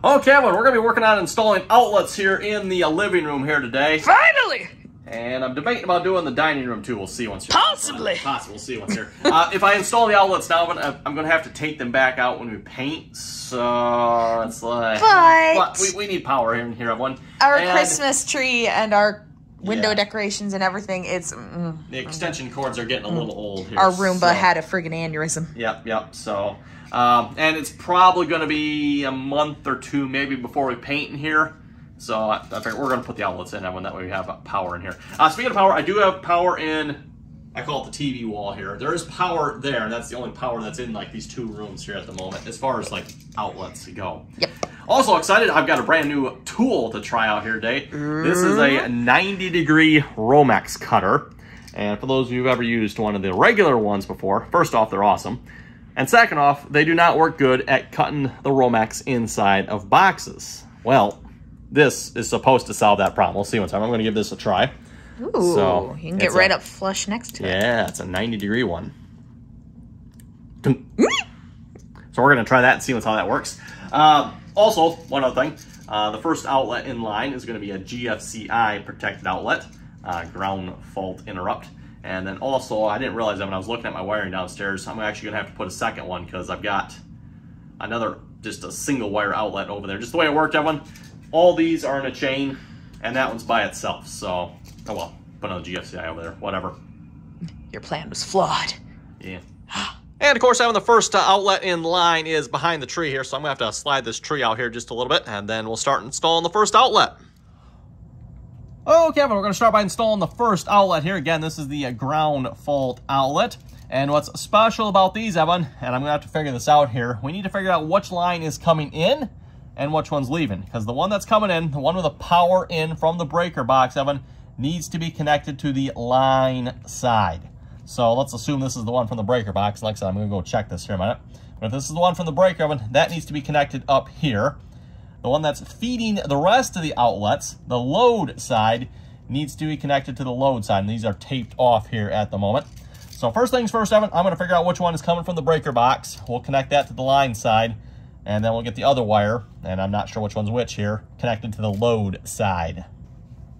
Okay, well, we're going to be working on installing outlets here in the living room here today. Finally! And I'm debating about doing the dining room too. We'll see once you're Possibly. Possibly. We'll see once here. If I install the outlets now, I'm going to have to take them back out when we paint. So it's like, but we need power in here, everyone. Our Christmas tree and our window decorations and everything, it's... the extension cords are getting a little old here. Our Roomba had a friggin' aneurysm. Yep. So, and it's probably going to be a month or two maybe before we paint in here. So I figure we're going to put the outlets in, and that way we have power in here. Speaking of power, I do have power in, I call it the TV wall here. There is power there, and that's the only power that's in like these two rooms here at the moment, as far as like outlets go. Yep. Also excited, I've got a brand new tool to try out here today. This is a 90-degree Romex cutter. And for those of you who've ever used one of the regular ones before, first off, they're awesome. And second off, they do not work good at cutting the Romex inside of boxes. Well, this is supposed to solve that problem. We'll see what's up. I'm going to give this a try. Ooh, so you can get right up flush next to it. Yeah, it's a 90-degree one. So we're going to try that and see how that works. Also, one other thing, the first outlet in line is going to be a GFCI protected outlet, ground fault interrupt. And then also, I didn't realize that when I was looking at my wiring downstairs, I'm actually going to have to put a second one because I've got another, just a single wire outlet over there. Just the way it worked, everyone. All these are in a chain, and that one's by itself. So, oh well, put another GFCI over there, whatever. Your plan was flawed. Yeah. And of course, having the first outlet in line is behind the tree here, so I'm going to have to slide this tree out here just a little bit, and then we'll start installing the first outlet. Okay, well, we're going to start by installing the first outlet here. Again, this is the ground fault outlet. And what's special about these, Evan, and I'm going to have to figure this out here, we need to figure out which line is coming in and which one's leaving. Because the one that's coming in, the one with the power in from the breaker box, Evan, needs to be connected to the line side. So let's assume this is the one from the breaker box. Like I said, I'm going to go check this here in a minute. But if this is the one from the breaker oven, that needs to be connected up here. The one that's feeding the rest of the outlets, the load side, needs to be connected to the load side. And these are taped off here at the moment. So first things first, Evan, I'm going to figure out which one is coming from the breaker box. We'll connect that to the line side. And then we'll get the other wire, and I'm not sure which one's which here, connected to the load side.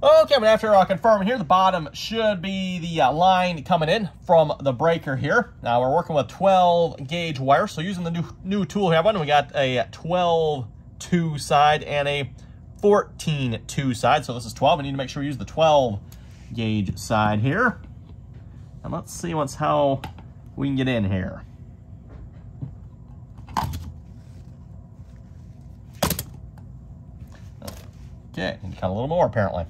Okay, but after confirming here, the bottom should be the line coming in from the breaker here. Now we're working with 12 gauge wire, so using the new tool here, we got a 12-2 side and a 14-2 side. So this is 12. I need to make sure we use the 12 gauge side here. And let's see how we can get in here. Okay, need to cut a little more apparently.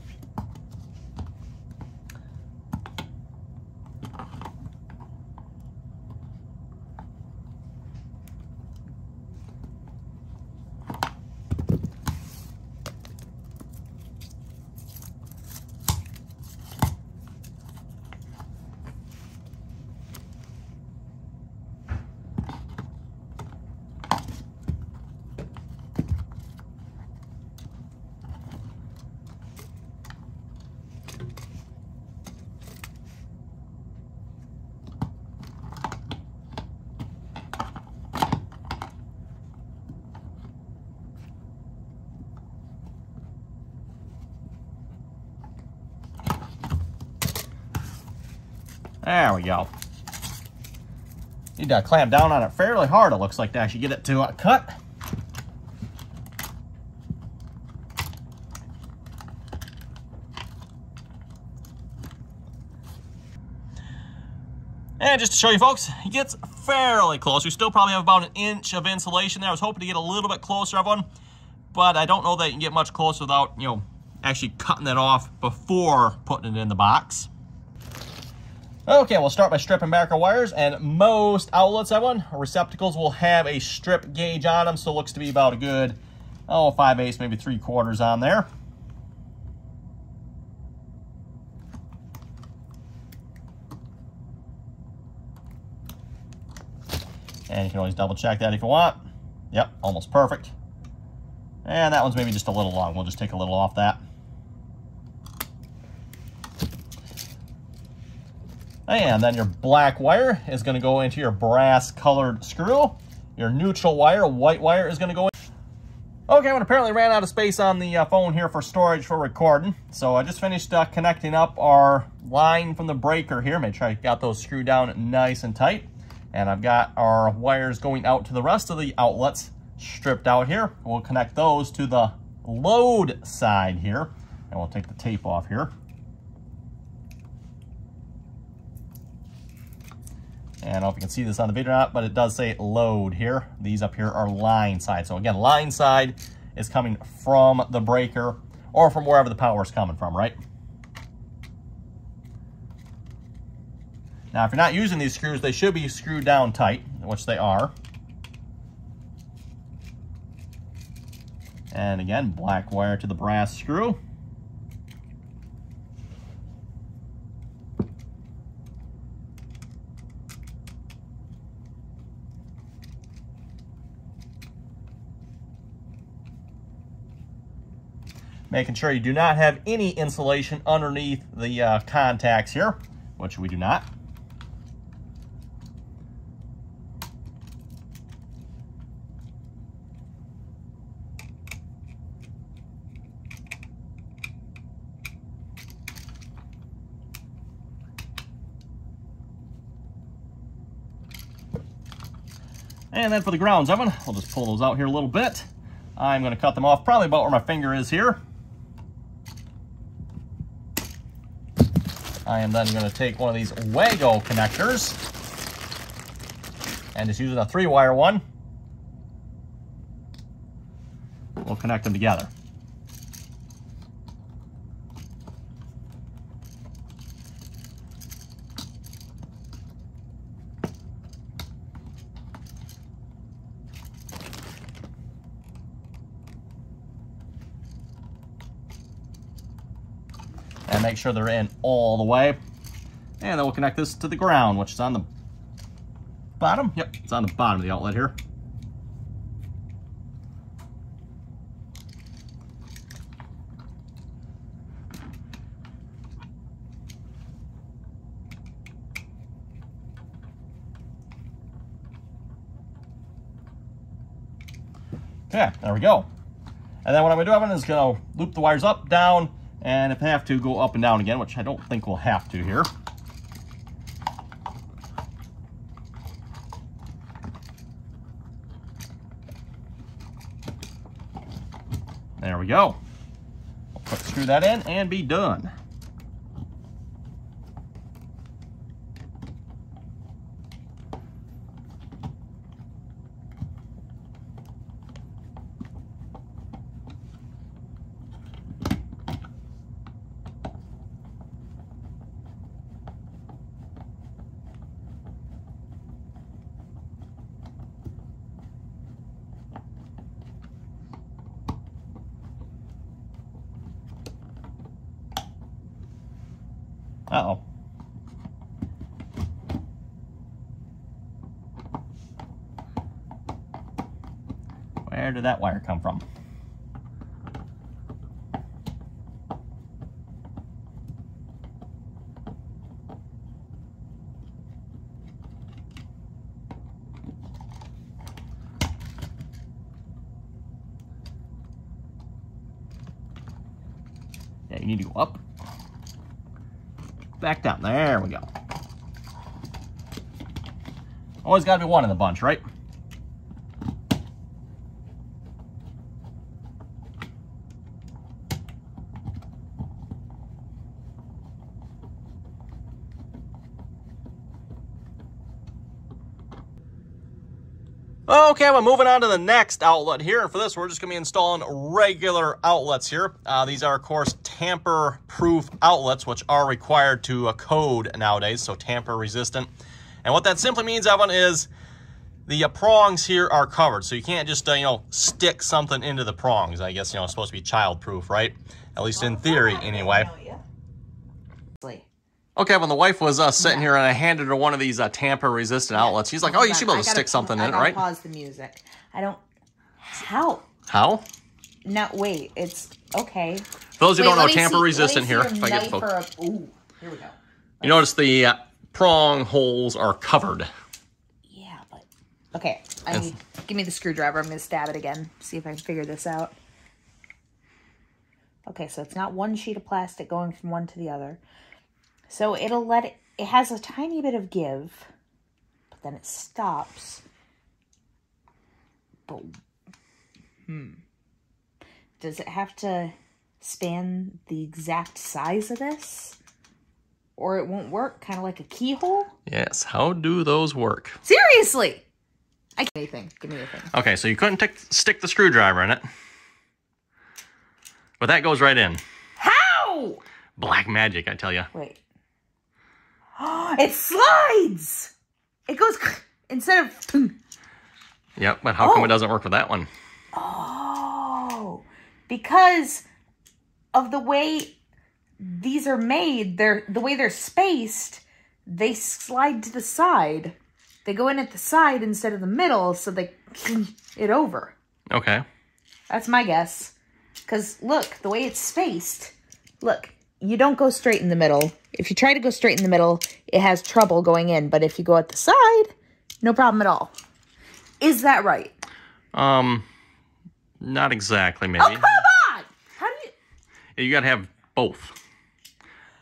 There we go. Need to clamp down on it fairly hard, it looks like, to actually get it to cut. And just to show you folks, it gets fairly close. We still probably have about 1 inch of insulation there. I was hoping to get a little bit closer, everyone, but I don't know that you can get much closer without, actually cutting it off before putting it in the box. Okay, we'll start by stripping back our wires, and most outlets, everyone, receptacles will have a strip gauge on them, so it looks to be about a good, 5/8, maybe 3/4 on there. And you can always double check that if you want. Yep, almost perfect. And that one's maybe just a little long. We'll just take a little off that. And then your black wire is going to go into your brass colored screw. Your neutral wire, white wire, is going to go in. Okay, I apparently ran out of space on the phone here for storage for recording. So I just finished connecting up our line from the breaker here. Make sure I got those screwed down nice and tight. And I've got our wires going out to the rest of the outlets stripped out here. We'll connect those to the load side here. And we'll take the tape off here. And I don't know if you can see this on the video or not, but it does say load here. These up here are line side. So again, line side is coming from the breaker or from wherever the power is coming from, right? Now, if you're not using these screws, they should be screwed down tight, which they are. And again, black wire to the brass screw. Making sure you do not have any insulation underneath the contacts here, which we do not. And then for the grounds oven, we'll just pull those out here a little bit. I'm going to cut them off probably about where my finger is here. I am then going to take one of these Wago connectors and just using a 3-wire one, we'll connect them together. And make sure they're in all the way. And then we'll connect this to the ground, which is on the bottom. Yep, it's on the bottom of the outlet here. Okay, there we go. And then what I'm gonna do, Evan, is gonna loop the wires up, down, and if I have to, go up and down again, which I don't think we'll have to here. There we go. We'll quick screw that in and be done. Uh-oh. Where did that wire come from? Yeah, you need to go up. Back down. There we go. Always got to be one in the bunch, right? Okay, well, moving on to the next outlet here. And for this, we're just going to be installing regular outlets here. These are, of course, tamper-proof outlets, which are required to code nowadays, so tamper-resistant. And what that simply means, Evan, is the prongs here are covered. So you can't just, stick something into the prongs. I guess, it's supposed to be child-proof, right? At least in theory, anyway. Okay, when the wife was sitting here and I handed her one of these tamper-resistant outlets, she's like, oh, you should be able to stick something in it, right? Pause the music. I don't... How? How? No, wait. It's... Okay. For those who don't know, tamper-resistant here. If I get focused. Ooh, here we go. You notice the prong holes are covered. Yeah, but... Okay, I need... Give me the screwdriver. I'm going to stab it again. See if I can figure this out. Okay, so it's not one sheet of plastic going from one to the other. So it'll let it, it has a tiny bit of give, but then it stops. But, does it have to span the exact size of this? Or it won't work, kind of like a keyhole? Yes, how do those work? Seriously! I can't anything. Give me anything. Okay, so you couldn't stick the screwdriver in it. But that goes right in. How? Black magic, I tell you. Wait. It slides! It goes instead of... Yep, but how come it doesn't work with that one? Oh, because of the way these are made, the way they're spaced, they slide to the side. They go in at the side instead of the middle, so they it over. Okay. That's my guess. Because, look, the way it's spaced, look, you don't go straight in the middle. If you try to go straight in the middle, it has trouble going in. But if you go at the side, no problem at all. Is that right? Not exactly, maybe. Oh, come on! How do you... You gotta have both.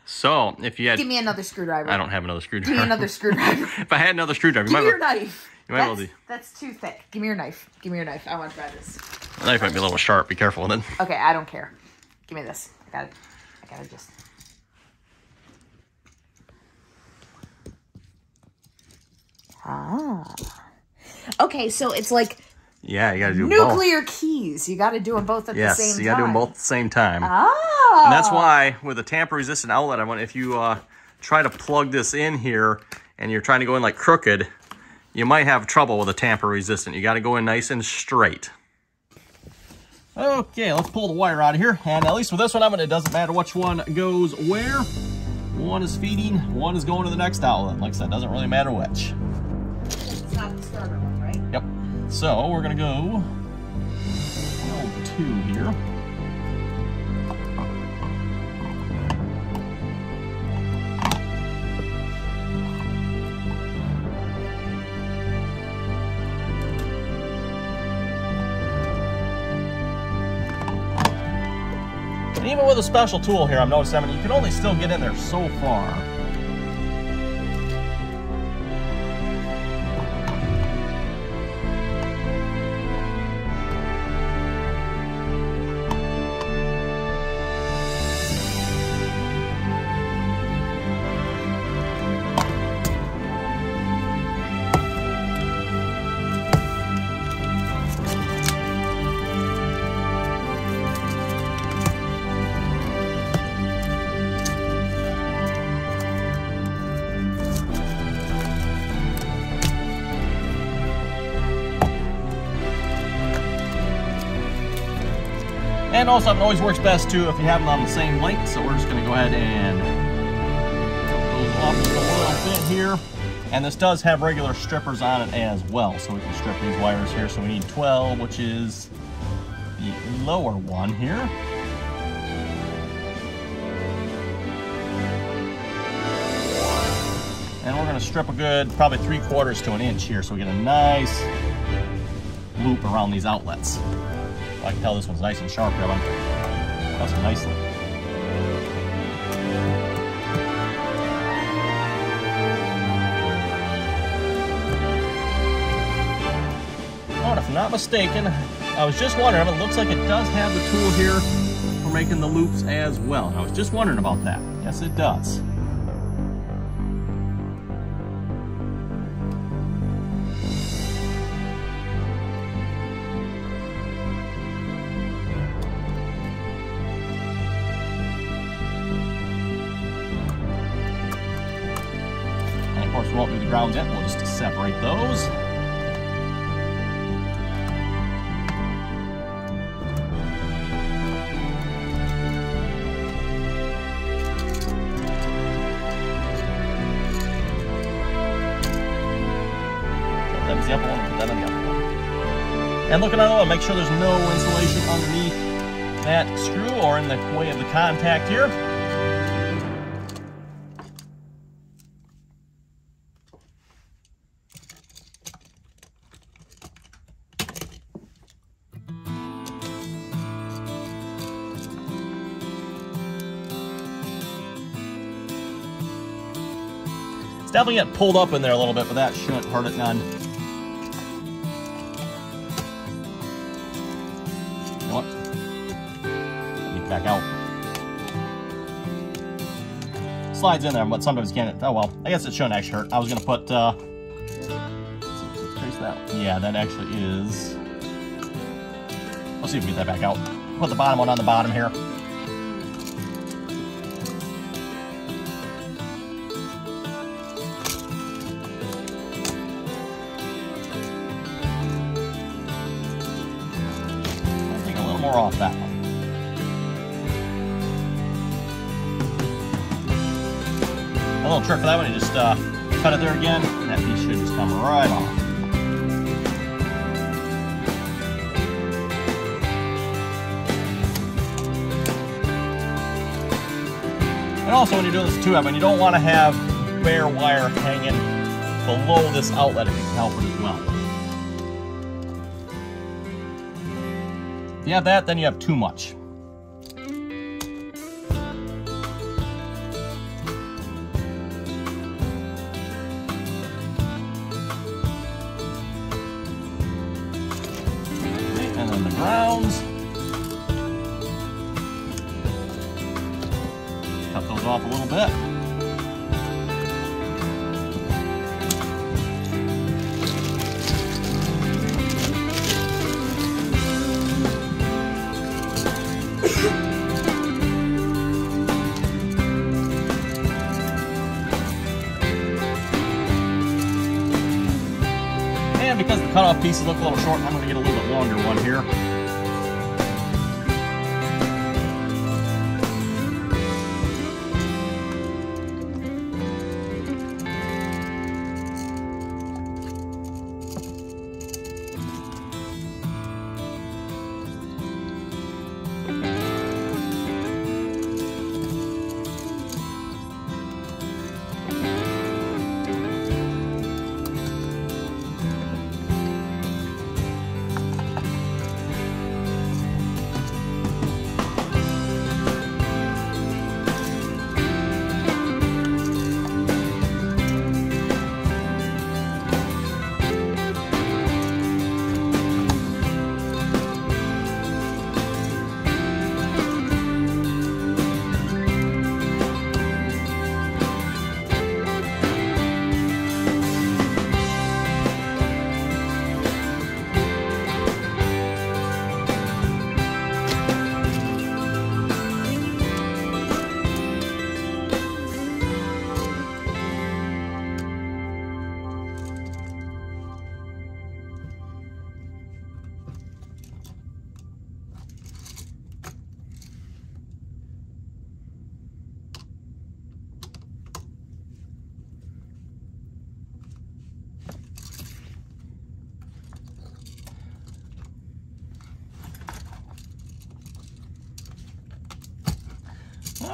So, if you had... Give me another screwdriver. I don't have another screwdriver. Give me another screwdriver. If I had another screwdriver, Give me your knife. You might be able to... That's too thick. Give me your knife. Give me your knife. I want to try this. The knife might be a little sharp. Be careful with it. Okay, I don't care. Give me this. I gotta just... Ah. Okay, so it's like... Yeah, you gotta do nuclear both. keys. You gotta do them both at the same time. Yes, you gotta do them both at the same time. Ah. And that's why, with a tamper-resistant outlet, if you try to plug this in here, and you're trying to go in like crooked, you might have trouble with a tamper-resistant. You gotta go in nice and straight. Okay, let's pull the wire out of here. And at least with this one, it doesn't matter which one goes where. One is feeding, one is going to the next outlet. Like I said, it doesn't really matter which. It's not the starter one, right? Yep. So we're gonna go L2 here. And even with a special tool here, I'm noticing, you can only still get in there so far. And also, it always works best too if you have them on the same length. So we're just going to go ahead and close off the oil bit here. And this does have regular strippers on it as well. So we can strip these wires here. So we need 12, which is the lower one here. And we're going to strip a good, probably 3/4 to an inch here. So we get a nice loop around these outlets. I can tell this one's nice and sharp here, cuts it nicely. Oh, and if I'm not mistaken, I was just wondering, it looks like it does have the tool here for making the loops as well. And I was just wondering about that. Yes, it does. Of course, we won't do the grounds yet. We'll just separate those. That was the upper one. Put that on the upper one. And looking on the oil, make sure there's no insulation underneath that screw or in the way of the contact here. definitely get pulled up in there a little bit, but that shouldn't hurt it none. You know what? Let me get back out. Slides in there, but sometimes you can't. Oh well, I guess it shouldn't actually hurt. I was gonna put let's trace that. Yeah, that actually is. Let's see if we get that back out. Put the bottom one on the bottom here. I'll take a little more off that one. A little trick for that one, you just cut it there again, and that piece should just come right off. And also when you're doing this too, Evan, you don't want to have bare wire hanging below this outlet if you can help it as well. If you have that, then you have too much. Grounds. Cut those off a little bit. And because the cutoff pieces look a little short, I'm going to get a little bit longer one here.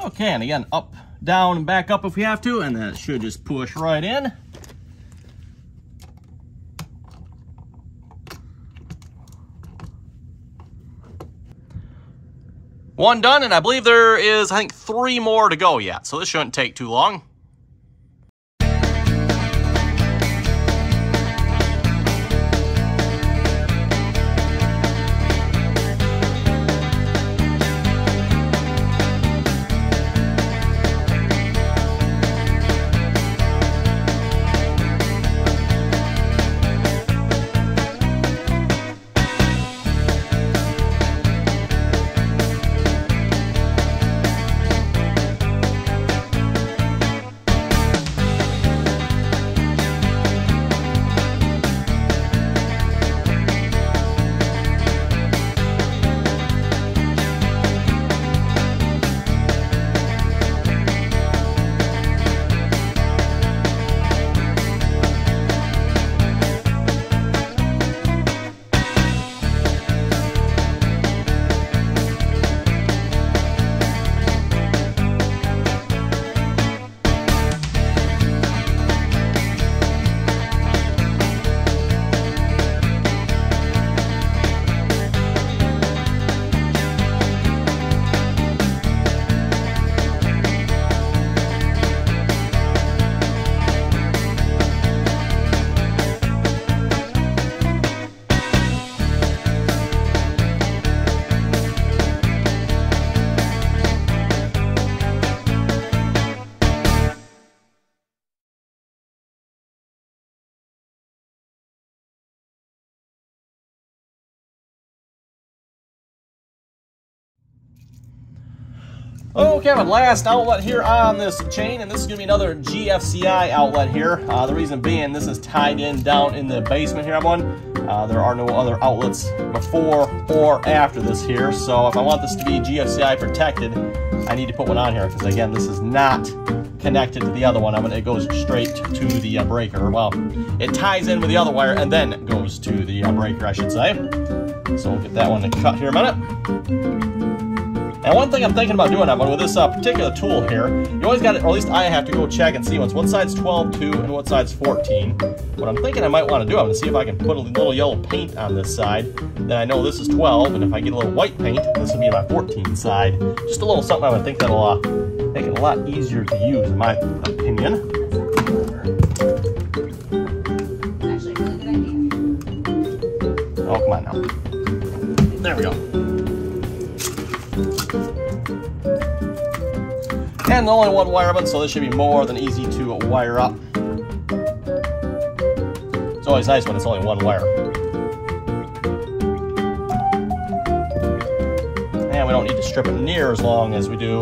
Okay, and again, up, down, and back up if we have to, and then it should just push right in. One done, and I believe there is, I think, 3 more to go yet, so this shouldn't take too long. Okay, my last outlet here on this chain, and this is going to be another GFCI outlet here. The reason being, this is tied in down in the basement here, everyone. There are no other outlets before or after this here, so if I want this to be GFCI protected, I need to put one on here, because again, this is not connected to the other one. It goes straight to the breaker. Well, it ties in with the other wire and then goes to the breaker, I should say. So we'll get that one cut here in a minute. And one thing I'm thinking about doing, with this particular tool here, you always got to, or at least I have to go check and see what side's 12-2 and what side's 14. What I'm thinking I might want to do, I'm going to see if I can put a little yellow paint on this side. Then I know this is 12, and if I get a little white paint, this will be my 14 side. Just a little something I would think that'll make it a lot easier to use, in my opinion. Actually, a really good idea. Oh, come on now. There we go. And only one wire button, so this should be more than easy to wire up. It's always nice when it's only one wire. And we don't need to strip it near as long as we do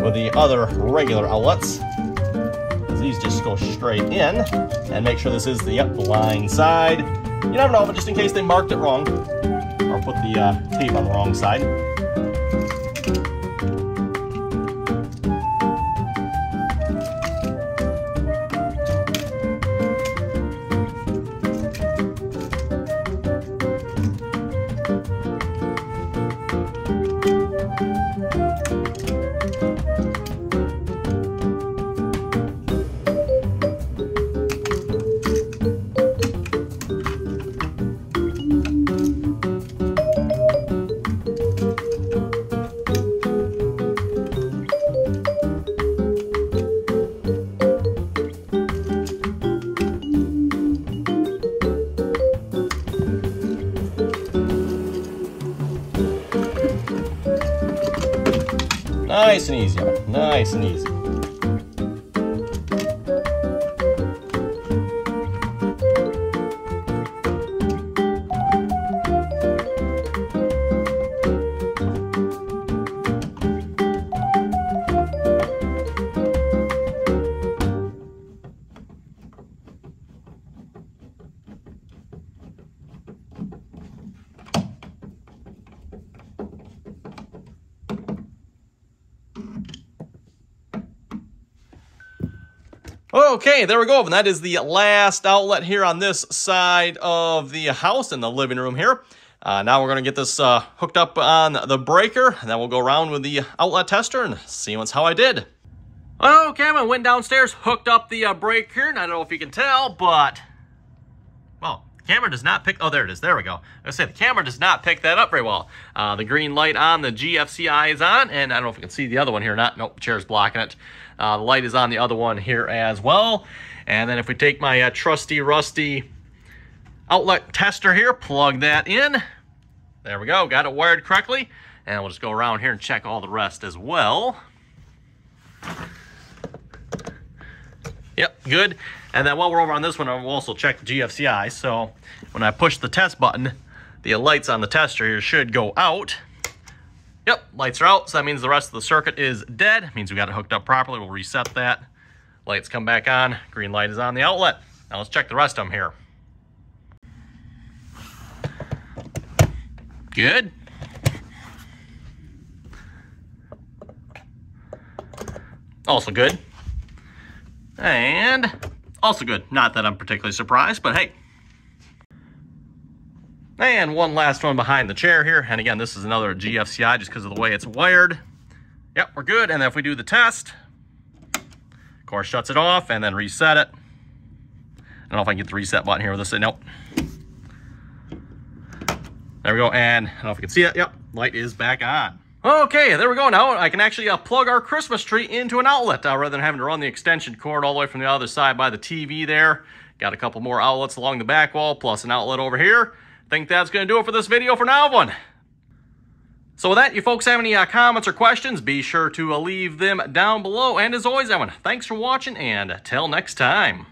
with the other regular outlets, because these just go straight in. And make sure this is the line side. You never know, but just in case they marked it wrong, or put the tape on the wrong side. Nice and easy, nice and easy. Okay, there we go. And that is the last outlet here on this side of the house in the living room here. Now we're going to get this hooked up on the breaker, and then we'll go around with the outlet tester and see how I did. Okay, I went downstairs, hooked up the breaker, and I don't know if you can tell, but, well, the camera does not pick, oh, there it is, there we go. I say the camera does not pick that up very well. The green light on the GFCI is on, and I don't know if you can see the other one here or not. Nope, the chair's blocking it. The light is on the other one here as well. And then if we take my trusty, rusty outlet tester here, plug that in. There we go, got it wired correctly. And we'll just go around here and check all the rest as well. Yep, good. And then while we're over on this one, we'll also check the GFCI. So when I push the test button, the lights on the tester here should go out. Yep, lights are out, so that means the rest of the circuit is dead. It means we got it hooked up properly. We'll reset that. Lights come back on. Green light is on the outlet. Now let's check the rest of them here. Good. Also good. And also good. Not that I'm particularly surprised, but hey. And one last one behind the chair here. And again, this is another GFCI just because of the way it's wired. Yep, we're good. And then if we do the test, of course, shuts it off and then reset it. I don't know if I can get the reset button here with this. Nope. There we go. And I don't know if you can see it. Yep, light is back on. Okay, there we go. Now I can actually plug our Christmas tree into an outlet rather than having to run the extension cord all the way from the other side by the TV there. Got a couple more outlets along the back wall, plus an outlet over here. Think that's going to do it for this video for now, everyone. So with that, you folks have any comments or questions, be sure to leave them down below. And as always, everyone, thanks for watching, and till next time.